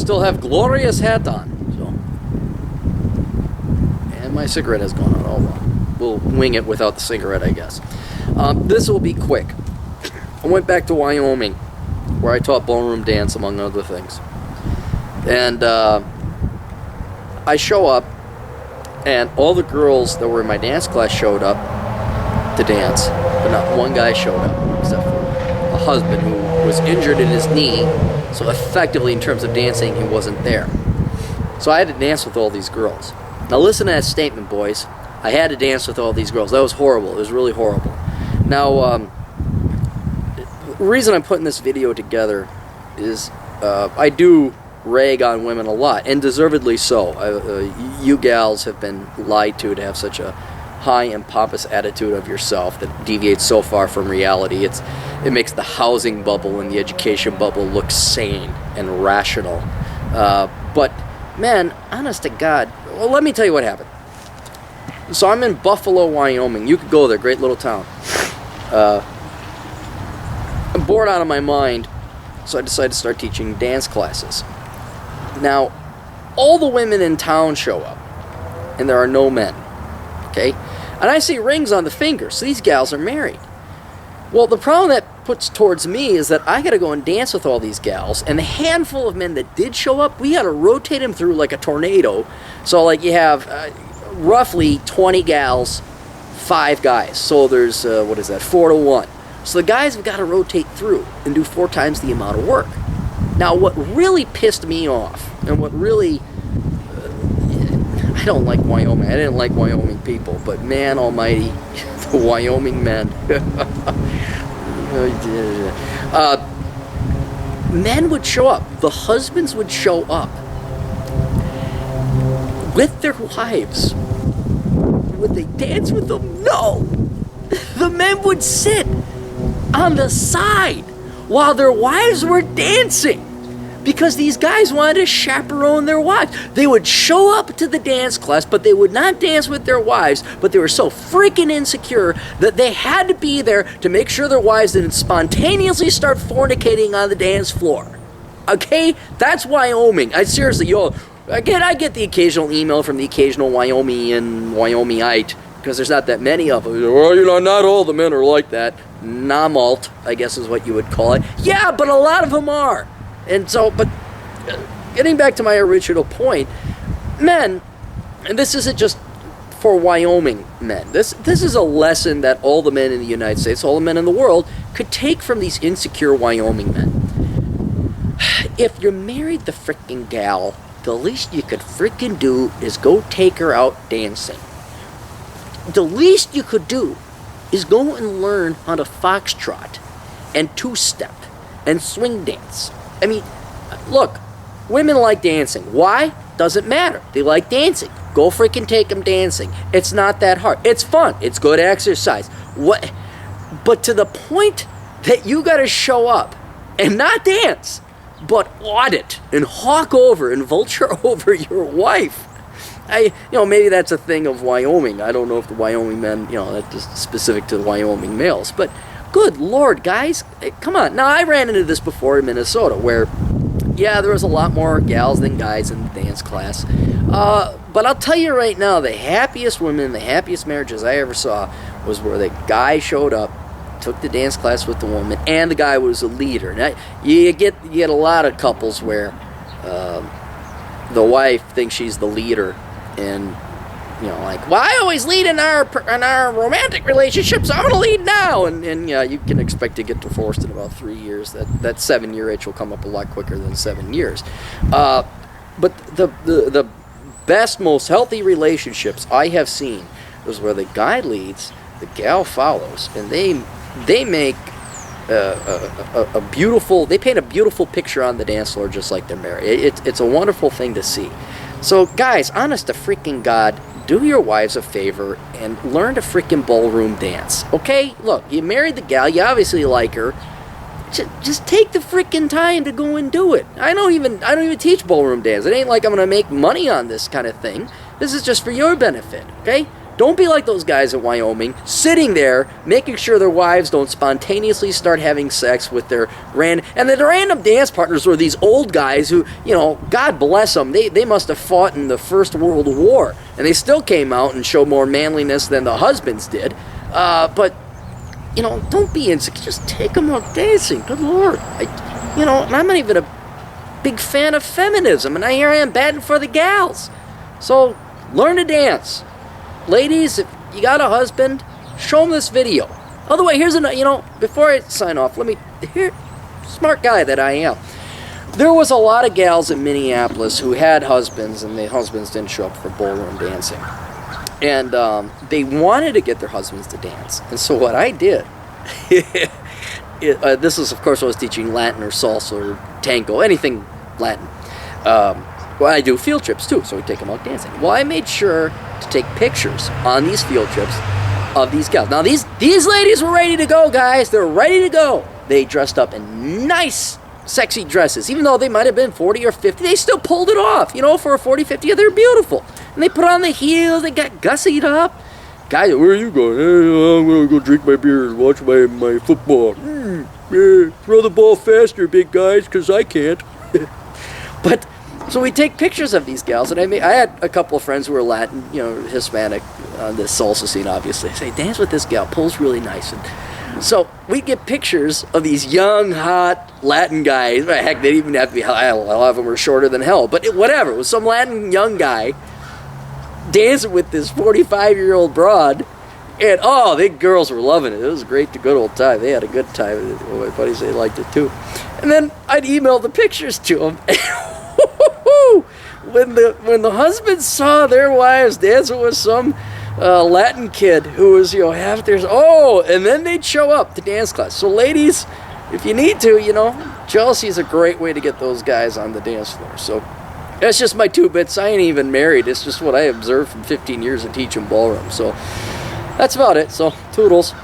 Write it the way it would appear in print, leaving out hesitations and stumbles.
still have glorious hat on. So, and my cigarette has gone out. Oh well. We'll wing it without the cigarette, I guess. This will be quick. I went back to Wyoming, where I taught ballroom dance, among other things. And I show up, and all the girls that were in my dance class showed up to dance, but not one guy showed up, except for a husband who was injured in his knee, so effectively, in terms of dancing, he wasn't there. So I had to dance with all these girls. Now listen to that statement, boys. I had to dance with all these girls. That was horrible. It was really horrible. Now, the reason I'm putting this video together is I do rag on women a lot, and deservedly so. You gals have been lied to have such a high and pompous attitude of yourself that deviates so far from reality. It makes the housing bubble and the education bubble look sane and rational. But, man, honest to God, well, let me tell you what happened. So I'm in Buffalo, Wyoming. You could go there, great little town. I'm bored out of my mind, so I decided to start teaching dance classes. Now, all the women in town show up, and there are no men, okay? And I see rings on the fingers, so these gals are married. Well, the problem that puts towards me is that I gotta go and dance with all these gals, and the handful of men that did show up, we gotta rotate them through like a tornado. So, like, you have roughly 20 gals, 5 guys. So there's, 4 to 1. So the guys have got to rotate through and do 4 times the amount of work. Now, what really pissed me off, and what really, I don't like Wyoming. I didn't like Wyoming people, but man almighty, the Wyoming men. Men would show up. The husbands would show up with their wives. Would they dance with them? No. The men would sit on the side while their wives were dancing, because these guys wanted to chaperone their wives. They would show up to the dance class, but they would not dance with their wives, but they were so freaking insecure that they had to be there to make sure their wives didn't spontaneously start fornicating on the dance floor. Okay? That's Wyoming. I seriously, I get the occasional email from the occasional Wyomingite, because there's not that many of them. Well, not all the men are like that. Namalt, I guess is what you would call it. Yeah, but a lot of them are. And so, but getting back to my original point, men, and this isn't just for Wyoming men. This is a lesson that all the men in the United States, all the men in the world, could take from these insecure Wyoming men. If you're married the frickin' gal, the least you could frickin' do is go take her out dancing. The least you could do is go and learn how to foxtrot and two-step and swing dance. I mean, look, women like dancing. Why? Doesn't matter. They like dancing. Go freaking take them dancing. It's not that hard. It's fun. It's good exercise. What? But to the point that you got to show up and not dance, but audit and hawk over and vulture over your wife. Maybe that's a thing of Wyoming. I don't know if the Wyoming men, that's just specific to the Wyoming males. But good Lord, guys, come on. Now, I ran into this before in Minnesota where, yeah, there was a lot more gals than guys in the dance class. But I'll tell you right now, the happiest women, the happiest marriages I ever saw was where the guy showed up, took the dance class with the woman, and the guy was a leader. Now, you get a lot of couples where the wife thinks she's the leader, and well, I always lead in our romantic relationships, so I'm going to lead now. And you can expect to get divorced in about 3 years. That 7-year itch will come up a lot quicker than 7 years. But the best, most healthy relationships I have seen is where the guy leads, the gal follows, and they make they paint a beautiful picture on the dance floor, just like they're married. It's a wonderful thing to see. So, guys, honest to freaking God, do your wives a favor and learn to freaking ballroom dance, okay? Look, you married the gal, you obviously like her. Just take the freaking time to go and do it. I don't even teach ballroom dance. It ain't like I'm gonna make money on this kind of thing. This is just for your benefit, okay? Don't be like those guys in Wyoming, sitting there, making sure their wives don't spontaneously start having sex with their random dance partners were these old guys who, you know, God bless them, they must have fought in the First World War, and they still came out and showed more manliness than the husbands did. But, you know, don't be insecure. Just take them out dancing. Good Lord. And I'm not even a big fan of feminism, and here I am batting for the gals. So, learn to dance. Ladies, if you got a husband, show them this video. Oh, the way, here's another, before I sign off, smart guy that I am. There was a lot of gals in Minneapolis who had husbands, and the husbands didn't show up for ballroom dancing. And they wanted to get their husbands to dance. And so what I did, this is, of course, I was teaching Latin or salsa or tango, anything Latin. Well, I do field trips too, so we take them out dancing. Well, I made sure to take pictures on these field trips of these gals. Now, these ladies were ready to go, guys. They're ready to go. They dressed up in nice, sexy dresses. Even though they might have been 40 or 50, they still pulled it off. For a 40, 50, they're beautiful. And they put on the heels, they got gussied up. Guys, where are you going? Hey, I'm going to go drink my beer and watch my football. Yeah, throw the ball faster, big guys, because I can't. But, so we take pictures of these gals, and I had a couple of friends who were Latin, Hispanic, on the salsa scene, obviously. I say, dance with this gal, pulls really nice. And so we get pictures of these young, hot Latin guys. Heck, they didn't even have to be high. A lot of them were shorter than hell. But whatever, it was some Latin young guy dancing with this 45-year-old broad. And, the girls were loving it. It was great, the good old time. They had a good time. My buddies, they liked it too. And then I'd email the pictures to them. When the husbands saw their wives dancing with some Latin kid who was, half theirs, and then they'd show up to dance class. So ladies, if you need to, jealousy is a great way to get those guys on the dance floor. So that's just my 2 bits. I ain't even married. It's just what I observed from 15 years of teaching ballroom. So that's about it. So toodles.